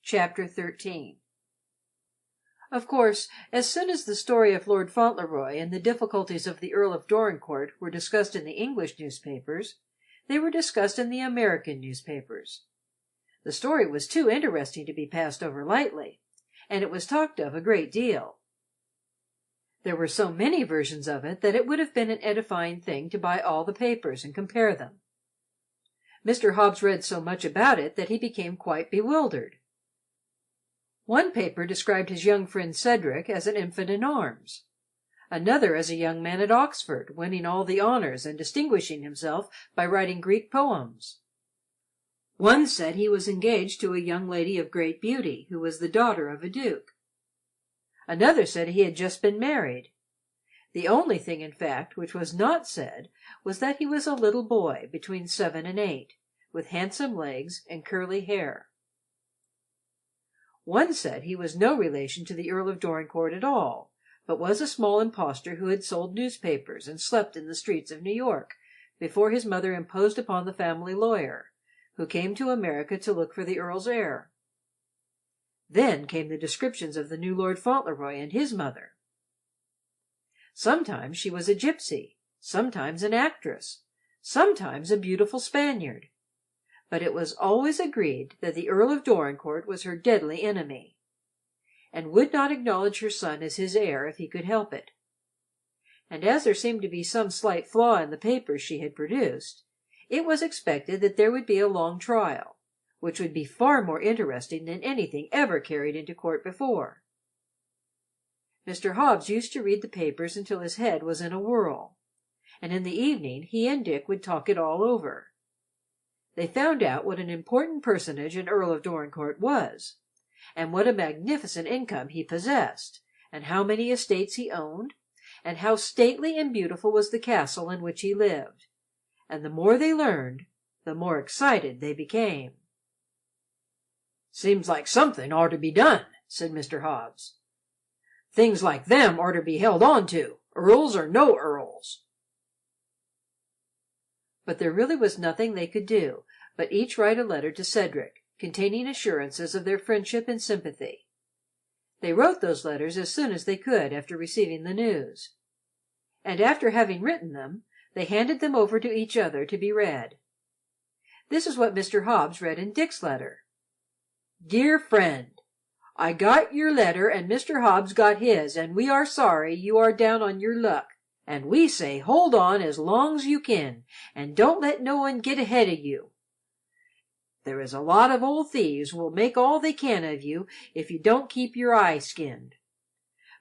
Chapter 13 Of course, as soon as the story of Lord Fauntleroy and the difficulties of the Earl of Dorincourt were discussed in the English newspapers, they were discussed in the American newspapers. The story was too interesting to be passed over lightly, and it was talked of a great deal. There were so many versions of it that it would have been an edifying thing to buy all the papers and compare them. Mr. Hobbs read so much about it that he became quite bewildered. One paper described his young friend Cedric as an infant in arms; another as a young man at Oxford, winning all the honors and distinguishing himself by writing Greek poems. One said he was engaged to a young lady of great beauty, who was the daughter of a duke. Another said he had just been married. The only thing, in fact, which was not said was that he was a little boy between 7 and 8, with handsome legs and curly hair. One said he was no relation to the Earl of Dorincourt at all, but was a small impostor who had sold newspapers and slept in the streets of New York before his mother imposed upon the family lawyer, who came to America to look for the Earl's heir. Then came the descriptions of the new Lord Fauntleroy and his mother. Sometimes she was a gypsy, sometimes an actress, sometimes a beautiful Spaniard, but it was always agreed that the Earl of Dorincourt was her deadly enemy, and would not acknowledge her son as his heir if he could help it. And as there seemed to be some slight flaw in the papers she had produced, it was expected that there would be a long trial, which would be far more interesting than anything ever carried into court before. Mr. Hobbs used to read the papers until his head was in a whirl, and in the evening he and Dick would talk it all over. They found out what an important personage an Earl of Dorincourt was, and what a magnificent income he possessed, and how many estates he owned, and how stately and beautiful was the castle in which he lived, and the more they learned, the more excited they became. "Seems like something ought to be done," said Mr. Hobbs. "Things like them ought to be held on to, earls or no earls." But there really was nothing they could do but each write a letter to Cedric, containing assurances of their friendship and sympathy. They wrote those letters as soon as they could after receiving the news, and after having written them, they handed them over to each other to be read. This is what Mr. Hobbs read in Dick's letter: "Dear friend, I got your letter and Mr. Hobbs got his, and we are sorry you are down on your luck, and we say hold on as long's you can, and don't let no one get ahead of you. There is a lot of old thieves will make all they can of you if you don't keep your eye skinned.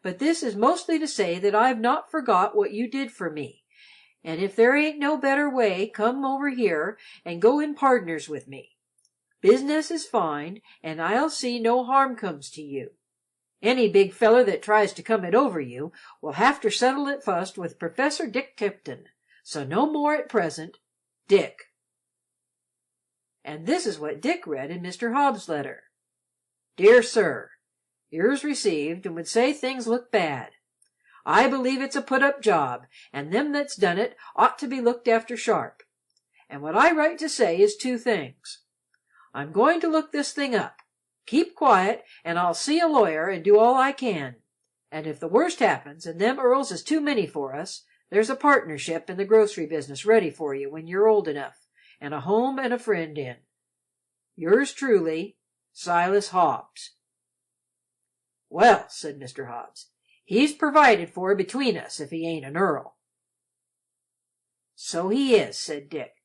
But this is mostly to say that I've not forgot what you did for me, and if there ain't no better way, come over here and go in pardners with me. Business is fine, and I'll see no harm comes to you. Any big feller that tries to come it over you will have to settle it fust with Professor Dick Tipton, so no more at present. Dick." And this is what Dick read in Mr. Hobbs' letter: "Dear Sir, yours received, and would say things look bad. I believe it's a put-up job, and them that's done it ought to be looked after sharp. And what I write to say is two things. I'm going to look this thing up. Keep quiet, and I'll see a lawyer and do all I can. And if the worst happens, and them earls is too many for us, there's a partnership in the grocery business ready for you when you're old enough, and a home and a friend in. Yours truly, Silas Hobbs." "Well," said Mr. Hobbs, "he's provided for between us, if he ain't an earl." "So he is," said Dick.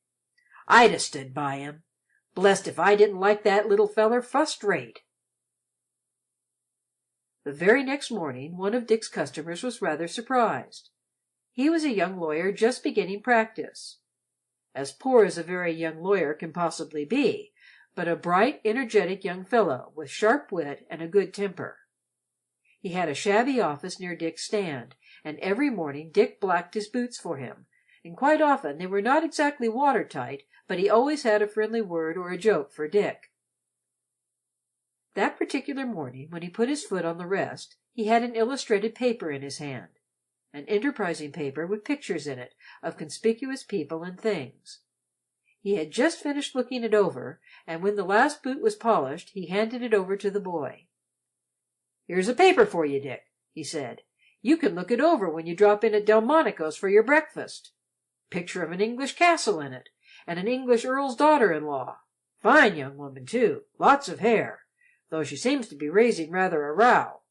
"I'd 'a' stood by him. Blest if I didn't like that little feller fust rate." The very next morning one of Dick's customers was rather surprised. He was a young lawyer just beginning practice, as poor as a very young lawyer can possibly be, but a bright, energetic young fellow, with sharp wit and a good temper. He had a shabby office near Dick's stand, and every morning Dick blacked his boots for him, and quite often they were not exactly watertight, but he always had a friendly word or a joke for Dick. That particular morning, when he put his foot on the rest, he had an illustrated paper in his hand, an enterprising paper with pictures in it of conspicuous people and things. He had just finished looking it over, and when the last boot was polished, he handed it over to the boy. "Here's a paper for you, Dick," he said. "You can look it over when you drop in at Delmonico's for your breakfast. Picture of an English castle in it, and an English earl's daughter-in-law. Fine young woman, too. Lots of hair, though she seems to be raising rather a row.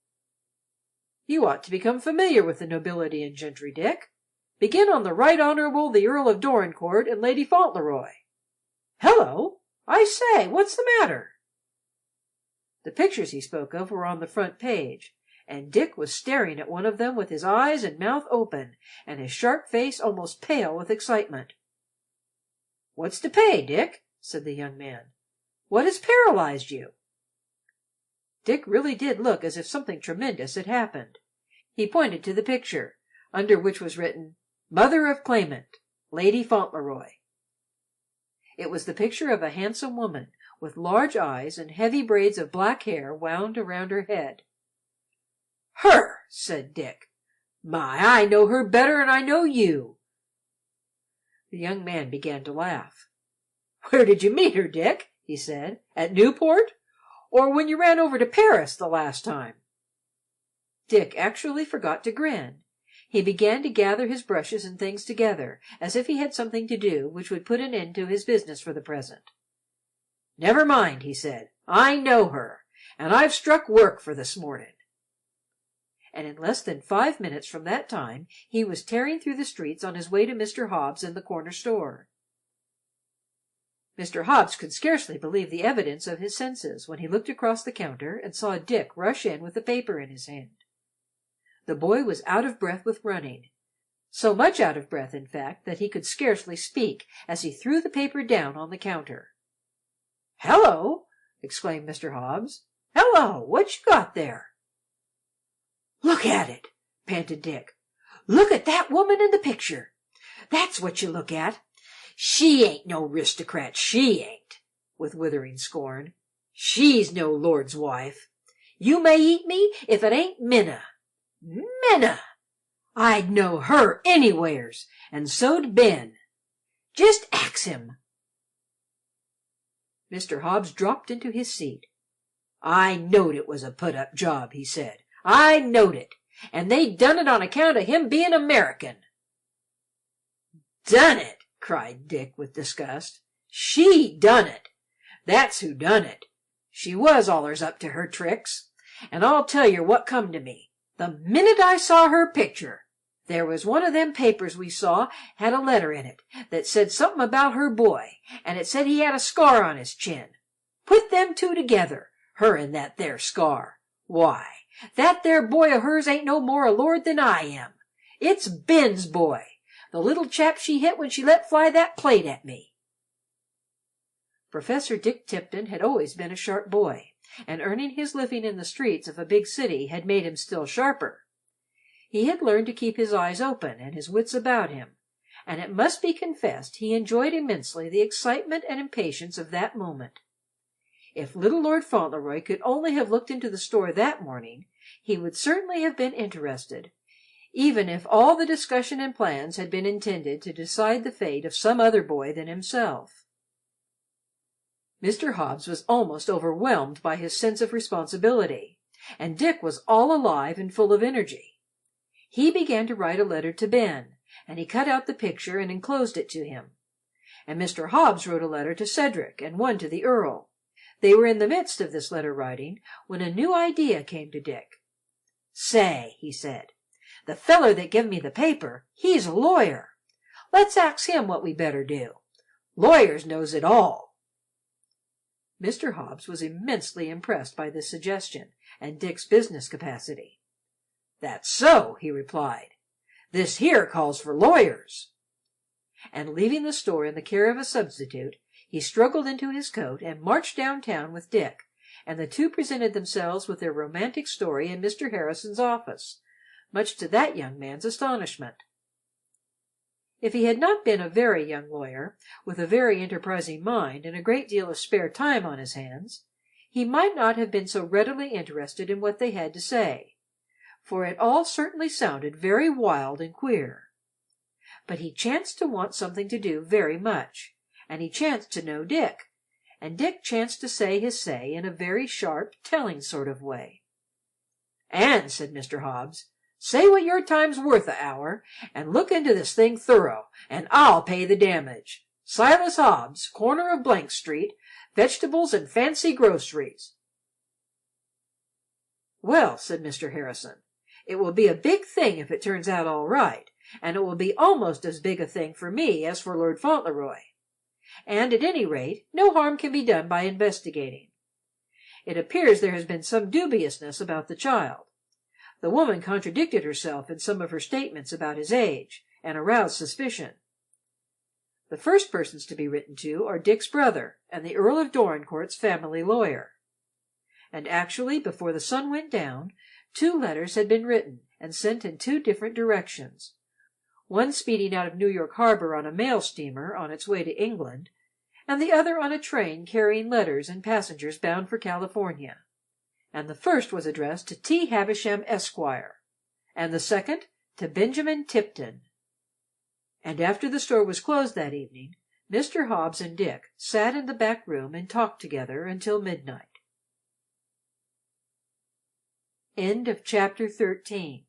You ought to become familiar with the nobility and gentry, Dick. Begin on the Right Honorable the Earl of Dorincourt and Lady Fauntleroy. Hello! I say, what's the matter?" The pictures he spoke of were on the front page, and Dick was staring at one of them with his eyes and mouth open, and his sharp face almost pale with excitement. "What's to pay, Dick?" said the young man. "What has paralyzed you?" Dick really did look as if something tremendous had happened. He pointed to the picture, under which was written, "Mother of Claimant, Lady Fauntleroy." It was the picture of a handsome woman, with large eyes and heavy braids of black hair wound around her head. "Her!" said Dick. "My, I know her better'n I know you." The young man began to laugh. "Where did you meet her, Dick?" he said. "At Newport? Or when you ran over to Paris the last time?" Dick actually forgot to grin. He began to gather his brushes and things together, as if he had something to do which would put an end to his business for the present. "Never mind," he said. "I know her, and I've struck work for this morning." And in less than 5 minutes from that time he was tearing through the streets on his way to Mr. Hobbs in the corner store. Mr. Hobbs could scarcely believe the evidence of his senses when he looked across the counter and saw Dick rush in with the paper in his hand. The boy was out of breath with running, so much out of breath, in fact, that he could scarcely speak as he threw the paper down on the counter. "Hello!" exclaimed Mr. Hobbs. "Hello! What you got there?" "Look at it!" panted Dick. "Look at that woman in the picture! That's what you look at! She ain't no 'ristocrat, she ain't," with withering scorn. "She's no lord's wife. You may eat me if it ain't Minna. Minna! I'd know her anywheres, and so'd Ben. Just ax him." Mr. Hobbs dropped into his seat. "I knowed it was a put-up job," he said. "I knowed it. And they done it on account of him bein' American." "Done it!" cried Dick with disgust. "She done it. That's who done it. She was allers up to her tricks. And I'll tell yer what come to me. The minute I saw her picture, there was one of them papers we saw had a letter in it that said something about her boy, and it said he had a scar on his chin. Put them two together, her and that there scar. Why, that there boy of hers ain't no more a lord than I am. It's Ben's boy, the little chap she hit when she let fly that plate at me." Professor Dick Tipton had always been a sharp boy, and earning his living in the streets of a big city had made him still sharper. He had learned to keep his eyes open and his wits about him, and it must be confessed he enjoyed immensely the excitement and impatience of that moment. If little Lord Fauntleroy could only have looked into the store that morning, he would certainly have been interested, even if all the discussion and plans had been intended to decide the fate of some other boy than himself. Mr. Hobbs was almost overwhelmed by his sense of responsibility, and Dick was all alive and full of energy. He began to write a letter to Ben, and he cut out the picture and enclosed it to him. And Mr. Hobbs wrote a letter to Cedric and one to the Earl. They were in the midst of this letter writing when a new idea came to Dick. "Say," he said, "the feller that give me the paper, he's a lawyer. Let's ax him what we better do. Lawyers knows it all." Mr. Hobbs was immensely impressed by this suggestion and Dick's business capacity. "That's so," he replied. "This here calls for lawyers." And leaving the store in the care of a substitute, he struggled into his coat and marched downtown with Dick, and the two presented themselves with their romantic story in Mr. Harrison's office, much to that young man's astonishment. If he had not been a very young lawyer, with a very enterprising mind and a great deal of spare time on his hands, he might not have been so readily interested in what they had to say, for it all certainly sounded very wild and queer. But he chanced to want something to do very much, and he chanced to know Dick, and Dick chanced to say his say in a very sharp, telling sort of way. "And," said Mr. Hobbs, "say what your time's worth a hour, and look into this thing thorough, and I'll pay the damage. Silas Hobbs, corner of Blank Street, vegetables and fancy groceries." "Well," said Mr. Harrison, "it will be a big thing if it turns out all right, and it will be almost as big a thing for me as for Lord Fauntleroy. And at any rate, no harm can be done by investigating. It appears there has been some dubiousness about the child. The woman contradicted herself in some of her statements about his age, and aroused suspicion. The first persons to be written to are Dick's brother and the Earl of Dorincourt's family lawyer. And actually, before the sun went down, 2 letters had been written and sent in 2 different directions, one speeding out of New York harbor on a mail steamer on its way to England, and the other on a train carrying letters and passengers bound for California. And the first was addressed to T. Havisham, Esquire, and the second to Benjamin Tipton. And after the store was closed that evening, Mr. Hobbs and Dick sat in the back room and talked together until midnight. Chapter 13